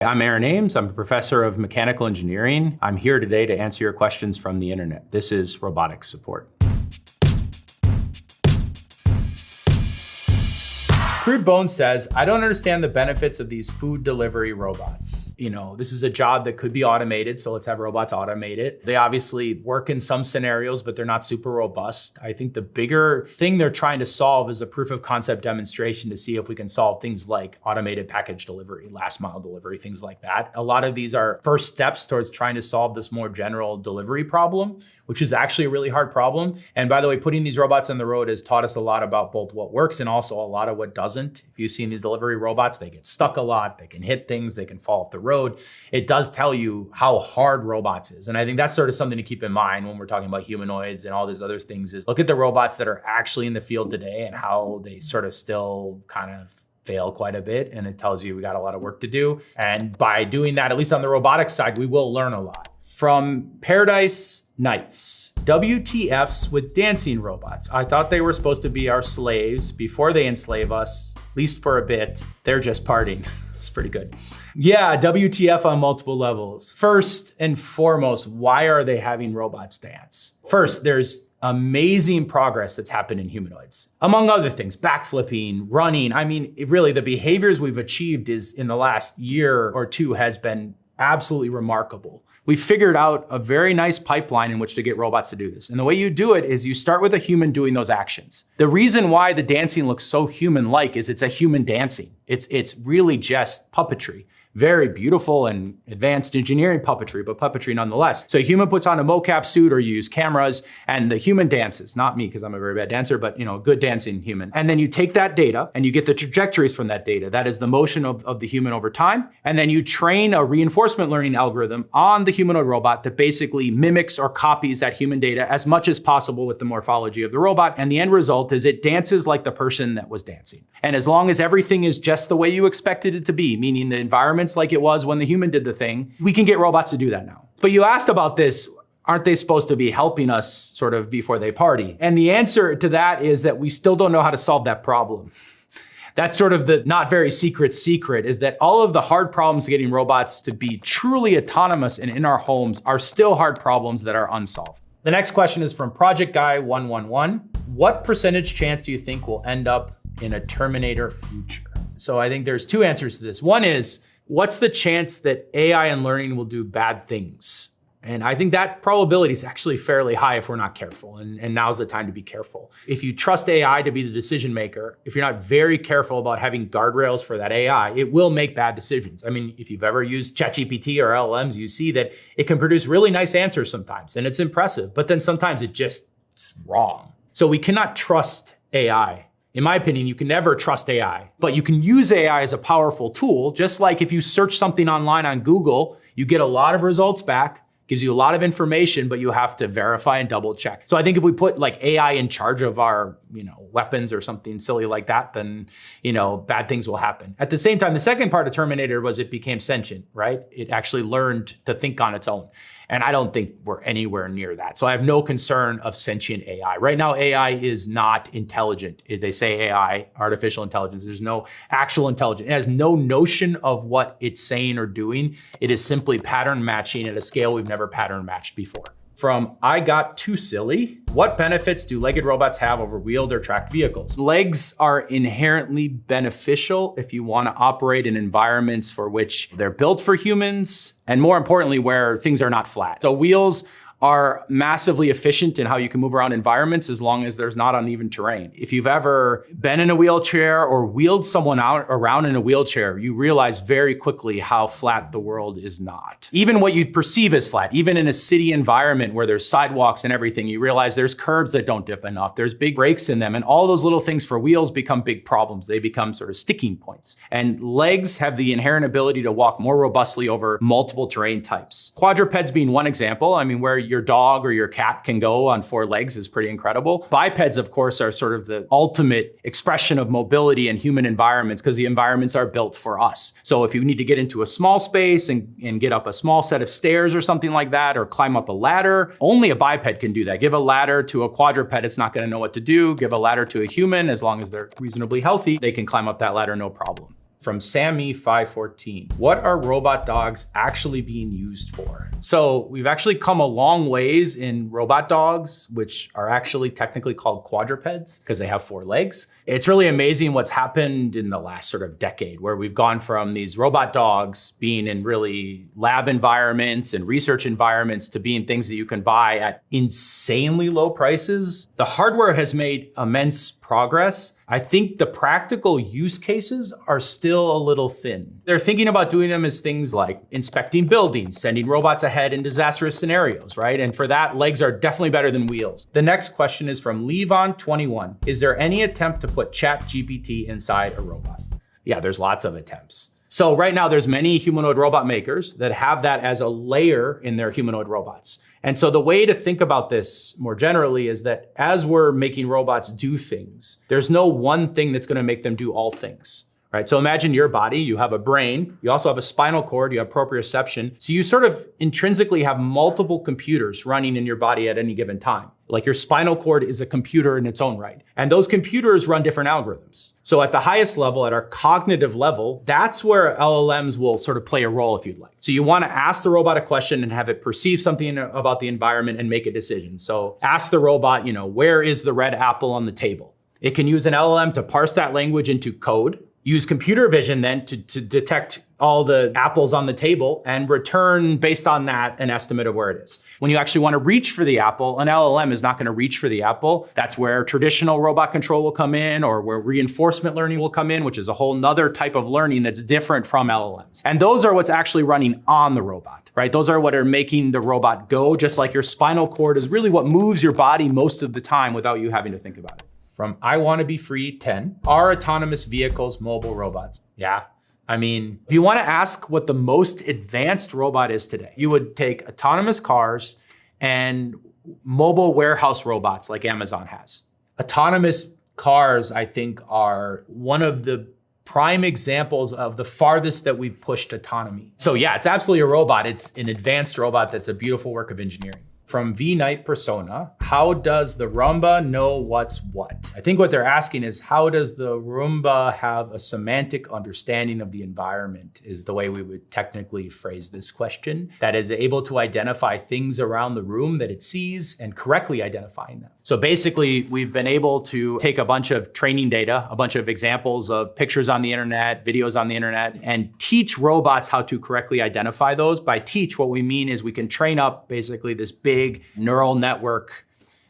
I'm Aaron Ames. I'm a professor of mechanical engineering. I'm here today to answer your questions from the internet. This is Robotics Support. Crude Bones says, I don't understand the benefits of these food delivery robots. This is a job that could be automated, so let's have robots automate it. They obviously work in some scenarios, but they're not super robust. I think the bigger thing they're trying to solve is a proof of concept demonstration to see if we can solve things like automated package delivery, last mile delivery, things like that. A lot of these are first steps towards trying to solve this more general delivery problem, which is actually a really hard problem. And by the way, putting these robots on the road has taught us a lot about both what works and also a lot of what doesn't. If you've seen these delivery robots, they get stuck a lot, they can hit things, they can fall off the road. It does tell you how hard robots is. And I think that's sort of something to keep in mind when we're talking about humanoids and all these other things is look at the robots that are actually in the field today and how they sort of still kind of fail quite a bit. And it tells you we got a lot of work to do. And by doing that, at least on the robotics side, we will learn a lot. From Paradise Nights, WTFs with dancing robots. I thought they were supposed to be our slaves before they enslave us, at least for a bit. They're just partying. It's pretty good. Yeah, WTF on multiple levels. First and foremost, why are they having robots dance? First, there's amazing progress that's happened in humanoids. Among other things, backflipping, running. I mean, really the behaviors we've achieved is in the last year or two has been absolutely remarkable. We figured out a very nice pipeline in which to get robots to do this. And the way you do it is you start with a human doing those actions. The reason why the dancing looks so human-like is it's a human dancing. It's really just puppetry. Very beautiful and advanced engineering puppetry, but puppetry nonetheless. So a human puts on a mocap suit or you use cameras and the human dances, not me because I'm a very bad dancer, but good dancing human. And then you take that data and you get the trajectories from that data. That is the motion of the human over time. And then you train a reinforcement learning algorithm on the humanoid robot that basically mimics or copies that human data as much as possible with the morphology of the robot. And the end result is it dances like the person that was dancing. And as long as everything is just the way you expected it to be, meaning the environment like it was when the human did the thing, we can get robots to do that now. But you asked about this, aren't they supposed to be helping us sort of before they party? And the answer to that is that we still don't know how to solve that problem. That's sort of the not very secret is that all of the hard problems getting robots to be truly autonomous and in our homes are still hard problems that are unsolved. The next question is from Project Guy 111. What percentage chance do you think will end up in a Terminator future? So I think there's two answers to this. One is, what's the chance that AI and learning will do bad things? And I think that probability is actually fairly high if we're not careful. And now's the time to be careful. If you trust AI to be the decision maker, if you're not very careful about having guardrails for that AI, it will make bad decisions. I mean, if you've ever used ChatGPT or LLMs, you see that it can produce really nice answers sometimes, and it's impressive, but then sometimes it's wrong. So we cannot trust AI. In my opinion, you can never trust AI, but you can use AI as a powerful tool. Just like if you search something online on Google, you get a lot of results back, gives you a lot of information, but you have to verify and double check. So I think if we put like AI in charge of our, weapons or something silly like that, then, bad things will happen. At the same time, the second part of Terminator was it became sentient, right? It actually learned to think on its own. And I don't think we're anywhere near that. So I have no concern of sentient AI. Right now, AI is not intelligent. They say AI, artificial intelligence. There's no actual intelligence. It has no notion of what it's saying or doing. It is simply pattern matching at a scale we've never pattern matched before. From I Got Too Silly, what benefits do legged robots have over wheeled or tracked vehicles? Legs are inherently beneficial if you want to operate in environments for which they're built for humans, and more importantly, where things are not flat. So wheels are massively efficient in how you can move around environments as long as there's not uneven terrain. If you've ever been in a wheelchair or wheeled someone around in a wheelchair, you realize very quickly how flat the world is not. Even what you perceive as flat, even in a city environment where there's sidewalks and everything, you realize there's curbs that don't dip enough, there's big breaks in them, and all those little things for wheels become big problems. They become sort of sticking points. And legs have the inherent ability to walk more robustly over multiple terrain types. Quadrupeds being one example, where your dog or your cat can go on 4 legs is pretty incredible. Bipeds, of course, are sort of the ultimate expression of mobility in human environments because the environments are built for us. So if you need to get into a small space and get up a small set of stairs or something like that, or climb up a ladder, only a biped can do that. Give a ladder to a quadruped, it's not going to know what to do. Give a ladder to a human, as long as they're reasonably healthy, they can climb up that ladder no problem. From Sammy514. What are robot dogs actually being used for? So we've actually come a long ways in robot dogs, which are actually technically called quadrupeds because they have 4 legs. It's really amazing what's happened in the last sort of decade, where we've gone from these robot dogs being in really lab environments and research environments to being things that you can buy at insanely low prices. The hardware has made immense progress. I think the practical use cases are still a little thin. They're thinking about doing them as things like inspecting buildings, sending robots ahead in disastrous scenarios, right? And for that, legs are definitely better than wheels. The next question is from Levon21. Is there any attempt to put ChatGPT inside a robot? Yeah, there's lots of attempts. So right now there's many humanoid robot makers that have that as a layer in their humanoid robots. And so the way to think about this more generally is that as we're making robots do things, there's no one thing that's going to make them do all things, right? So imagine your body, you have a brain, you also have a spinal cord, you have proprioception. So you sort of intrinsically have multiple computers running in your body at any given time. Like your spinal cord is a computer in its own right. And those computers run different algorithms. So at the highest level, at our cognitive level, that's where LLMs will sort of play a role if you'd like. So you want to ask the robot a question and have it perceive something about the environment and make a decision. So ask the robot, where is the red apple on the table? It can use an LLM to parse that language into code. Use computer vision then to detect all the apples on the table and return based on that an estimate of where it is. When you actually want to reach for the apple, an LLM is not going to reach for the apple. That's where traditional robot control will come in, or where reinforcement learning will come in, which is a whole nother type of learning that's different from LLMs. And those are what's actually running on the robot, right? Those are what are making the robot go, just like your spinal cord is really what moves your body most of the time without you having to think about it. From I Want to Be Free 10, are autonomous vehicles mobile robots? Yeah. I mean, if you want to ask what the most advanced robot is today, you would take autonomous cars and mobile warehouse robots like Amazon has. Autonomous cars, I think, are one of the prime examples of the farthest that we've pushed autonomy. So yeah, it's absolutely a robot. It's an advanced robot that's a beautiful work of engineering. From V-Night Persona, how does the Roomba know what's what? I think what they're asking is, how does the Roomba have a semantic understanding of the environment, is the way we would technically phrase this question, that is able to identify things around the room that it sees and correctly identifying them. So basically, we've been able to take a bunch of training data, a bunch of examples of pictures on the internet, videos on the internet, and teach robots how to correctly identify those. By teach, what we mean is we can train up basically this big neural network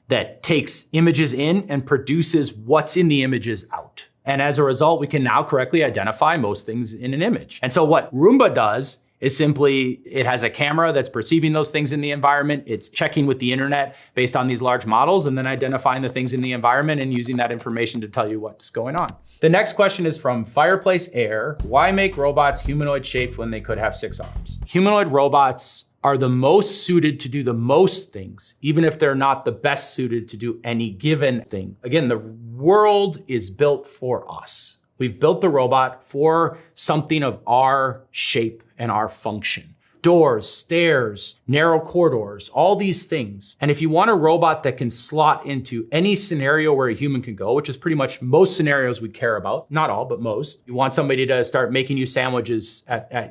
that takes images in and produces what's in the images out. And as a result, we can now correctly identify most things in an image. And so what Roomba does is simply, it has a camera that's perceiving those things in the environment. It's checking with the internet based on these large models and then identifying the things in the environment and using that information to tell you what's going on. The next question is from Fireplace Air. Why make robots humanoid shaped when they could have 6 arms? Humanoid robots are the most suited to do the most things, even if they're not the best suited to do any given thing. Again, the world is built for us. We've built the robot for something of our shape and our function. Doors, stairs, narrow corridors, all these things. And if you want a robot that can slot into any scenario where a human can go, which is pretty much most scenarios we care about, not all, but most. You want somebody to start making you sandwiches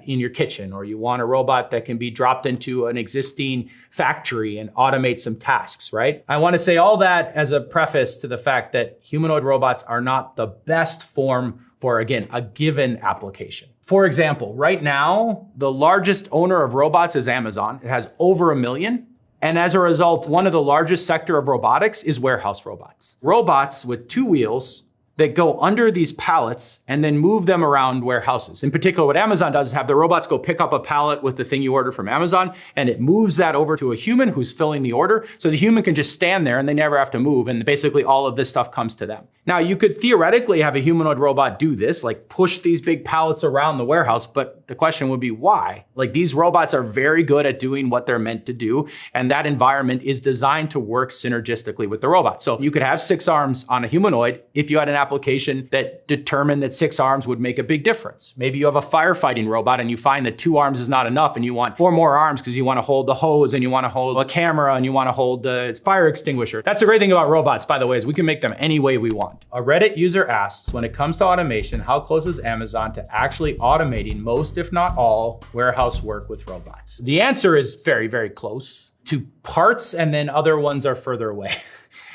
in your kitchen, or you want a robot that can be dropped into an existing factory and automate some tasks, right? I want to say all that as a preface to the fact that humanoid robots are not the best form for, again, a given application. For example, right now, the largest owner of robots is Amazon. It has over 1 million. And as a result, one of the largest sector of robotics is warehouse robots. Robots with 2 wheels that go under these pallets and then move them around warehouses. In particular, what Amazon does is have the robots go pick up a pallet with the thing you order from Amazon, and it moves that over to a human who's filling the order. So the human can just stand there and they never have to move. And basically all of this stuff comes to them. Now, you could theoretically have a humanoid robot do this, like push these big pallets around the warehouse, but the question would be why? Like, these robots are very good at doing what they're meant to do, and that environment is designed to work synergistically with the robot. So you could have 6 arms on a humanoid if you had an application that determined that 6 arms would make a big difference. Maybe you have a firefighting robot and you find that 2 arms is not enough and you want 4 more arms because you want to hold the hose and you want to hold a camera and you want to hold the fire extinguisher. That's the great thing about robots, by the way, is we can make them any way we want. A Reddit user asks, when it comes to automation, how close is Amazon to actually automating most, if not all, warehouse work with robots? The answer is very, very close to parts, and then other ones are further away.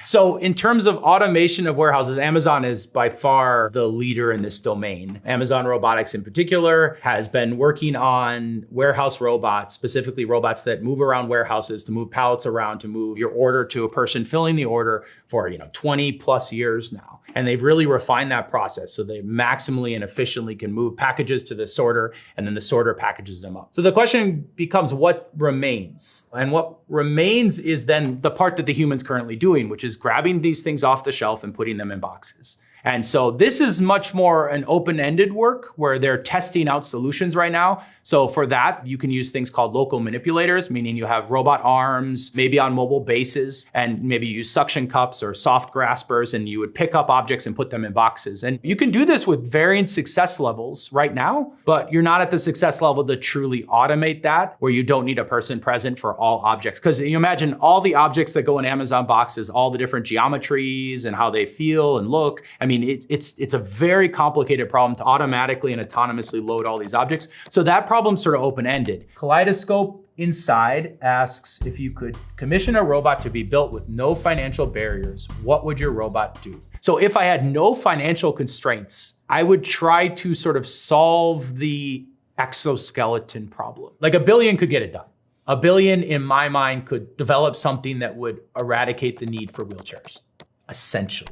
So in terms of automation of warehouses, Amazon is by far the leader in this domain. Amazon Robotics in particular has been working on warehouse robots, specifically robots that move around warehouses, to move pallets around, to move your order to a person filling the order for 20 plus years now. And they've really refined that process so they maximally and efficiently can move packages to the sorter, and then the sorter packages them up. So the question becomes, what remains? And what remains is then the part that the human's currently doing, which is grabbing these things off the shelf and putting them in boxes. And so this is much more an open-ended work where they're testing out solutions right now. So for that, you can use things called local manipulators, meaning you have robot arms, maybe on mobile bases, and maybe use suction cups or soft graspers, and you would pick up objects and put them in boxes. And you can do this with varying success levels right now, but you're not at the success level to truly automate that, where you don't need a person present for all objects. Because you imagine all the objects that go in Amazon boxes, all the different geometries and how they feel and look. I mean, it's a very complicated problem to automatically and autonomously load all these objects. So that problem's sort of open-ended. Kaleidoscope Inside asks, if you could commission a robot to be built with no financial barriers, what would your robot do? So if I had no financial constraints, I would try to sort of solve the exoskeleton problem. Like $1 billion could get it done. $1 billion, in my mind, could develop something that would eradicate the need for wheelchairs, essentially.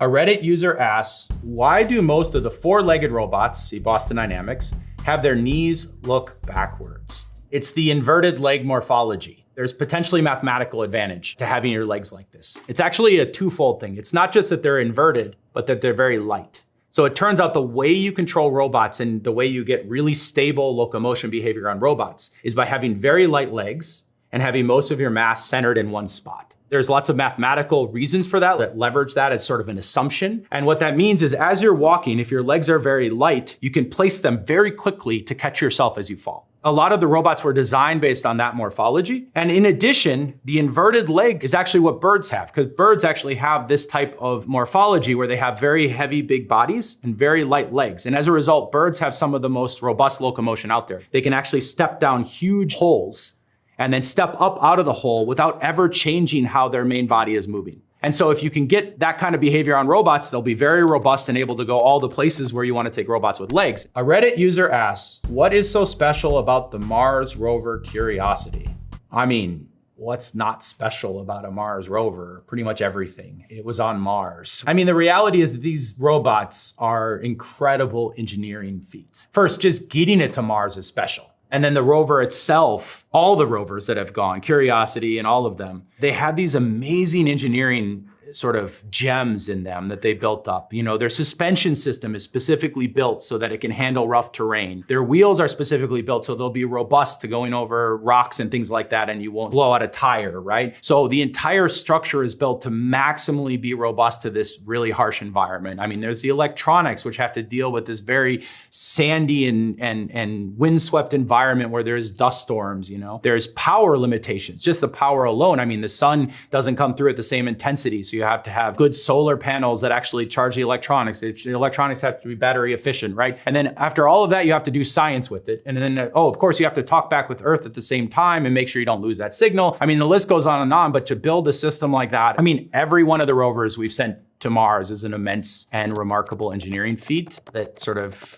A Reddit user asks, why do most of the 4-legged robots, see Boston Dynamics, have their knees look backwards? It's the inverted leg morphology. There's potentially mathematical advantage to having your legs like this. It's actually a twofold thing. It's not just that they're inverted, but that they're very light. So it turns out the way you control robots and the way you get really stable locomotion behavior on robots is by having very light legs and having most of your mass centered in one spot. There's lots of mathematical reasons for that leverage that as sort of an assumption. And what that means is as you're walking, if your legs are very light, you can place them very quickly to catch yourself as you fall. A lot of the robots were designed based on that morphology. And in addition, the inverted leg is actually what birds have, because birds actually have this type of morphology where they have very heavy, big bodies and very light legs. And as a result, birds have some of the most robust locomotion out there. They can actually step down huge holes and then step up out of the hole without ever changing how their main body is moving. And so if you can get that kind of behavior on robots, they'll be very robust and able to go all the places where you want to take robots with legs. A Reddit user asks, what is so special about the Mars rover Curiosity? I mean, what's not special about a Mars rover? Pretty much everything. It was on Mars. I mean, the reality is that these robots are incredible engineering feats. First, just getting it to Mars is special. And then the rover itself, all the rovers that have gone, Curiosity and all of them, they had these amazing engineering sort of gems in them that they built up. You know, their suspension system is specifically built so that it can handle rough terrain. Their wheels are specifically built so they'll be robust to going over rocks and things like that, and you won't blow out a tire, right? So the entire structure is built to maximally be robust to this really harsh environment. I mean, there's the electronics, which have to deal with this very sandy and windswept environment where there's dust storms, you know? There's power limitations, just the power alone. I mean, the sun doesn't come through at the same intensity, so you have to have good solar panels that actually charge the electronics. The electronics have to be battery efficient, right? And then after all of that, you have to do science with it. And then, of course, you have to talk back with Earth at the same time and make sure you don't lose that signal. I mean, the list goes on, but to build a system like that, I mean, every one of the rovers we've sent to Mars is an immense and remarkable engineering feat that sort of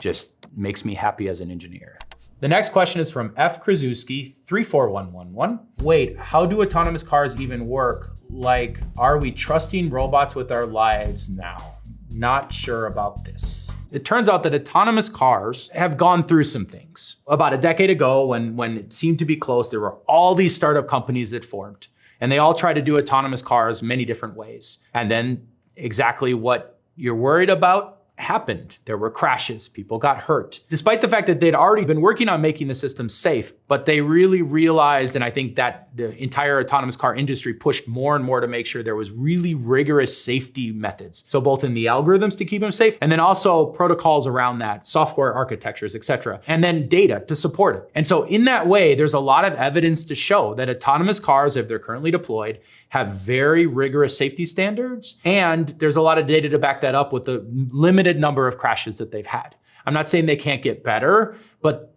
just makes me happy as an engineer. The next question is from F. Krasuski, 34111. Wait, how do autonomous cars even work? Like, are we trusting robots with our lives now? Not sure about this. It turns out that autonomous cars have gone through some things. About a decade ago, when it seemed to be close, there were all these startup companies that formed, and they all tried to do autonomous cars many different ways. And then exactly what you're worried about happened. There were crashes, people got hurt. Despite the fact that they'd already been working on making the system safe, but they really realized, and I think that the entire autonomous car industry pushed more and more to make sure there was really rigorous safety methods. So both in the algorithms to keep them safe, and then also protocols around that, software architectures, et cetera, and then data to support it. And so in that way, there's a lot of evidence to show that autonomous cars, if they're currently deployed, have very rigorous safety standards. And there's a lot of data to back that up with the limited number of crashes that they've had. I'm not saying they can't get better, but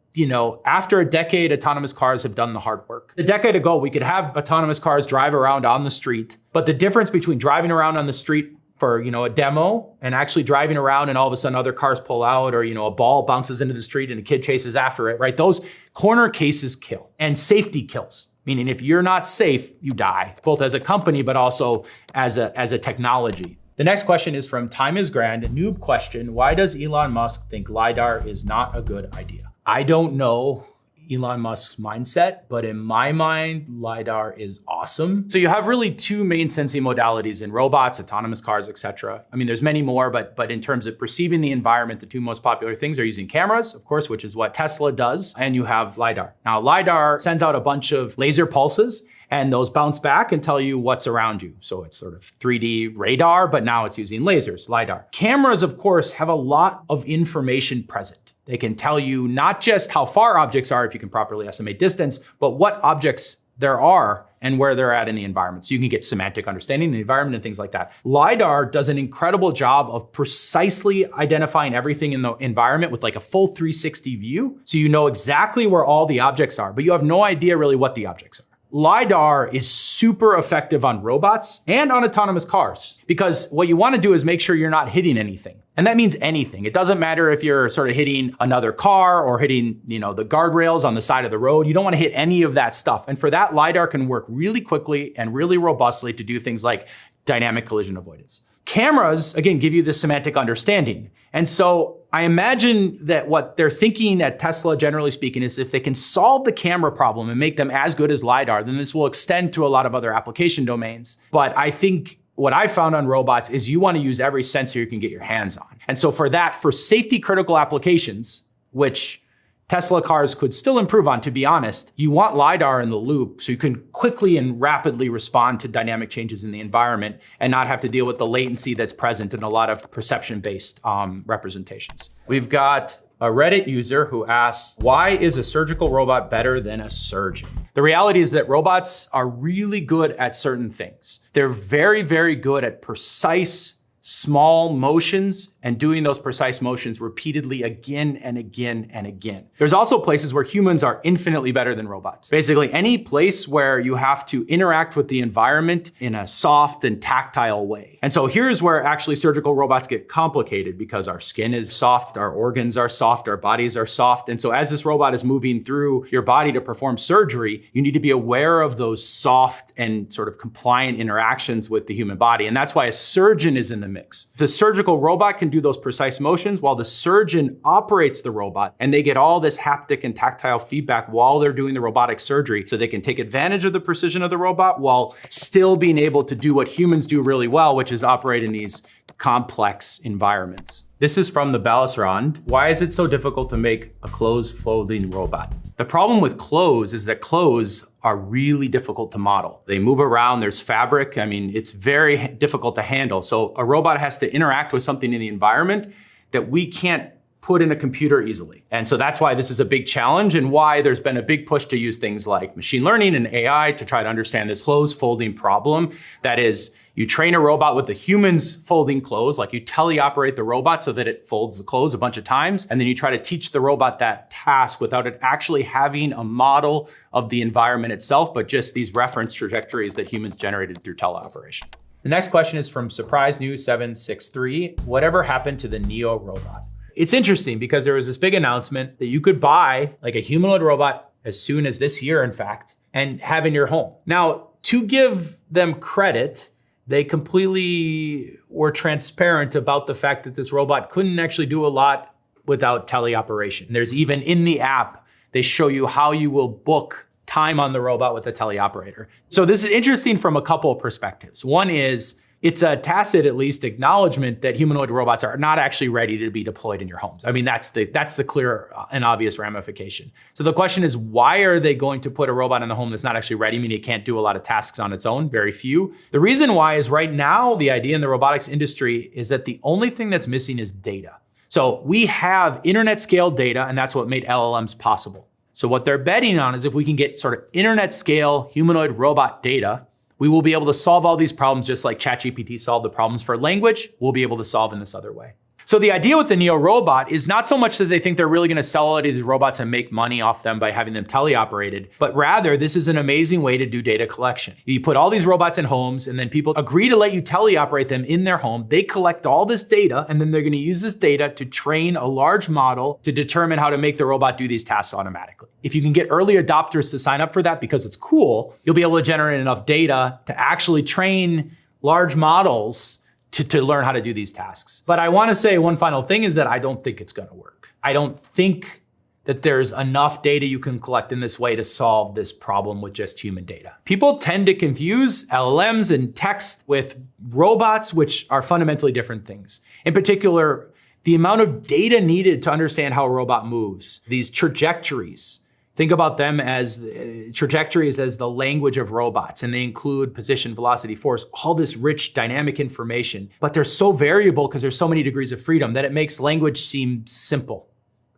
after a decade, autonomous cars have done the hard work. A decade ago, we could have autonomous cars drive around on the street, but the difference between driving around on the street for a demo and actually driving around and all of a sudden other cars pull out, or a ball bounces into the street and a kid chases after it, right? Those corner cases kill, and safety kills. Meaning if you're not safe, you die, both as a company, but also as a technology. The next question is from Time is Grand, a noob question. Why does Elon Musk think LiDAR is not a good idea? I don't know Elon Musk's mindset, but in my mind, LiDAR is awesome. So you have really two main sensing modalities in robots, autonomous cars, etc. I mean, there's many more, but in terms of perceiving the environment, the two most popular things are using cameras, of course, which is what Tesla does, and you have LiDAR. Now, LiDAR sends out a bunch of laser pulses, and those bounce back and tell you what's around you. So it's sort of 3D radar, but now it's using lasers, LiDAR. Cameras, of course, have a lot of information present. They can tell you not just how far objects are if you can properly estimate distance, but what objects there are and where they're at in the environment. So you can get semantic understanding of the environment and things like that. LiDAR does an incredible job of precisely identifying everything in the environment with like a full 360 view. So you know exactly where all the objects are, but you have no idea really what the objects are. LiDAR is super effective on robots and on autonomous cars, because what you want to do is make sure you're not hitting anything. And that means anything. It doesn't matter if you're sort of hitting another car or hitting, the guardrails on the side of the road. You don't want to hit any of that stuff. And for that, LiDAR can work really quickly and really robustly to do things like dynamic collision avoidance. Cameras, again, give you this semantic understanding. And so I imagine that what they're thinking at Tesla, generally speaking, is if they can solve the camera problem and make them as good as LiDAR, then this will extend to a lot of other application domains. But I think what I found on robots is you want to use every sensor you can get your hands on. And so for that, for safety critical applications, which Tesla cars could still improve on, to be honest, you want LiDAR in the loop so you can quickly and rapidly respond to dynamic changes in the environment and not have to deal with the latency that's present in a lot of perception-based representations. We've got a Reddit user who asks, why is a surgical robot better than a surgeon? The reality is that robots are really good at certain things. They're very, very good at precise, small motions and doing those precise motions repeatedly again and again and again. There's also places where humans are infinitely better than robots. Basically, any place where you have to interact with the environment in a soft and tactile way. And so here's where actually surgical robots get complicated, because our skin is soft, our organs are soft, our bodies are soft. And so as this robot is moving through your body to perform surgery, you need to be aware of those soft and sort of compliant interactions with the human body. And that's why a surgeon is in the mix. The surgical robot can do those precise motions while the surgeon operates the robot, and they get all this haptic and tactile feedback while they're doing the robotic surgery, so they can take advantage of the precision of the robot while still being able to do what humans do really well, which is operate in these complex environments. This is from the Ballasrand. Why is it so difficult to make a clothes folding robot? The problem with clothes is that clothes are really difficult to model. They move around, there's fabric. I mean, it's very difficult to handle. So a robot has to interact with something in the environment that we can't put in a computer easily. And so that's why this is a big challenge, and why there's been a big push to use things like machine learning and AI to try to understand this clothes folding problem. That is, you train a robot with the humans folding clothes, like you teleoperate the robot so that it folds the clothes a bunch of times, and then you try to teach the robot that task without it actually having a model of the environment itself, but just these reference trajectories that humans generated through teleoperation. The next question is from Surprise News 763. Whatever happened to the Neo robot? It's interesting because there was this big announcement that you could buy like a humanoid robot as soon as this year, in fact, and have in your home. Now, to give them credit, they completely were transparent about the fact that this robot couldn't actually do a lot without teleoperation. There's even in the app, they show you how you will book time on the robot with a teleoperator. So this is interesting from a couple of perspectives. One is it's a tacit, at least, acknowledgement that humanoid robots are not actually ready to be deployed in your homes. I mean, that's the clear and obvious ramification. So the question is, why are they going to put a robot in the home that's not actually ready, meaning it can't do a lot of tasks on its own, very few? The reason why is right now, the idea in the robotics industry is that the only thing that's missing is data. So we have internet scale data, and that's what made LLMs possible. So what they're betting on is if we can get sort of internet scale humanoid robot data, we will be able to solve all these problems just like ChatGPT solved the problems for language, we'll be able to solve in this other way. So the idea with the Neo robot is not so much that they think they're really going to sell all of these robots and make money off them by having them teleoperated, but rather this is an amazing way to do data collection. You put all these robots in homes and then people agree to let you teleoperate them in their home. They collect all this data and then they're going to use this data to train a large model to determine how to make the robot do these tasks automatically. If you can get early adopters to sign up for that because it's cool, you'll be able to generate enough data to actually train large models to learn how to do these tasks. But I want to say one final thing is that I don't think it's going to work. I don't think that there's enough data you can collect in this way to solve this problem with just human data. People tend to confuse LLMs and text with robots, which are fundamentally different things. In particular, the amount of data needed to understand how a robot moves, these trajectories. Think about them as trajectories as the language of robots, and they include position, velocity, force, all this rich dynamic information. But they're so variable because there's so many degrees of freedom that it makes language seem simple.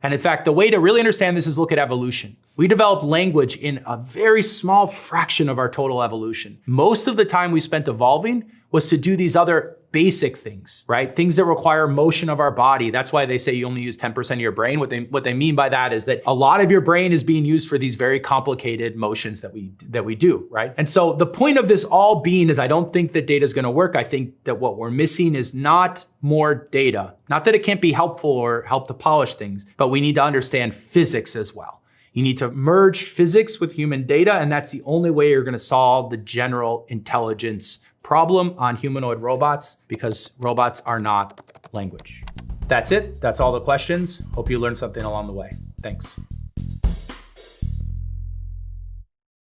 And in fact, the way to really understand this is look at evolution. We developed language in a very small fraction of our total evolution. Most of the time we spent evolving was to do these other basic things, right? Things that require motion of our body. That's why they say you only use 10% of your brain. What they mean by that is that a lot of your brain is being used for these very complicated motions that we do, right? And so the point of this all being is I don't think that data is going to work. I think that what we're missing is not more data. Not that it can't be helpful or help to polish things, but we need to understand physics as well. You need to merge physics with human data, and that's the only way you're going to solve the general intelligence problem on humanoid robots, because robots are not language. That's it. That's all the questions. Hope you learned something along the way. Thanks.